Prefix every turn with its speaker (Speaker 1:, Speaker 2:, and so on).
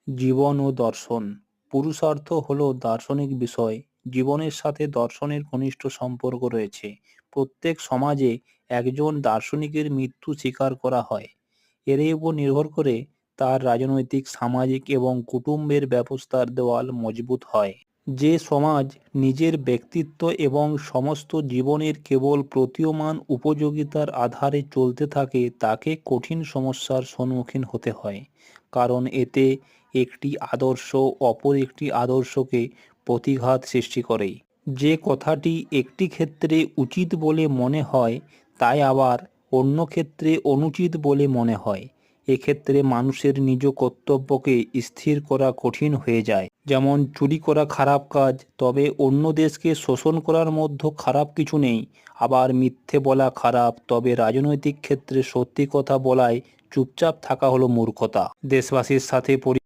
Speaker 1: জীবন ও দর্শন। পুরুষার্থ হল দার্শনিক বিষয়। জীবনের সাথে দর্শনের ঘনিষ্ঠ সম্পর্ক রয়েছে। প্রত্যেক সমাজে একজন দার্শনিকের মৃত্যু স্বীকার করা হয়। এর উপর নির্ভর করে তার রাজনৈতিক, সামাজিক এবং কুটুম্বের ব্যবস্থার দেওয়াল মজবুত হয়। যে সমাজ নিজের ব্যক্তিত্ব এবং সমস্ত জীবনের কেবল প্রতীয়মান উপযোগিতার আধারে চলতে থাকে তাকে কঠিন সমস্যার সম্মুখীন হতে হয়, কারণ এতে একটি আদর্শ অপর একটি আদর্শকে প্রতিঘাত সৃষ্টি করে। যে কথাটি একটি ক্ষেত্রে উচিত বলে মনে হয় তাই আবার অন্য ক্ষেত্রে অনুচিত বলে মনে হয়। এক্ষেত্রে মানুষের নিজ কর্তব্যকে স্থির করা কঠিন হয়ে যায়। যেমন চুরি করা খারাপ কাজ, তবে অন্য দেশকে শোষণ করার মধ্যে খারাপ কিছু নেই। আবার মিথ্যে বলা খারাপ, তবে রাজনৈতিক ক্ষেত্রে সত্যি কথা বলায় চুপচাপ থাকা হলো মূর্খতা। দেশবাসীর সাথে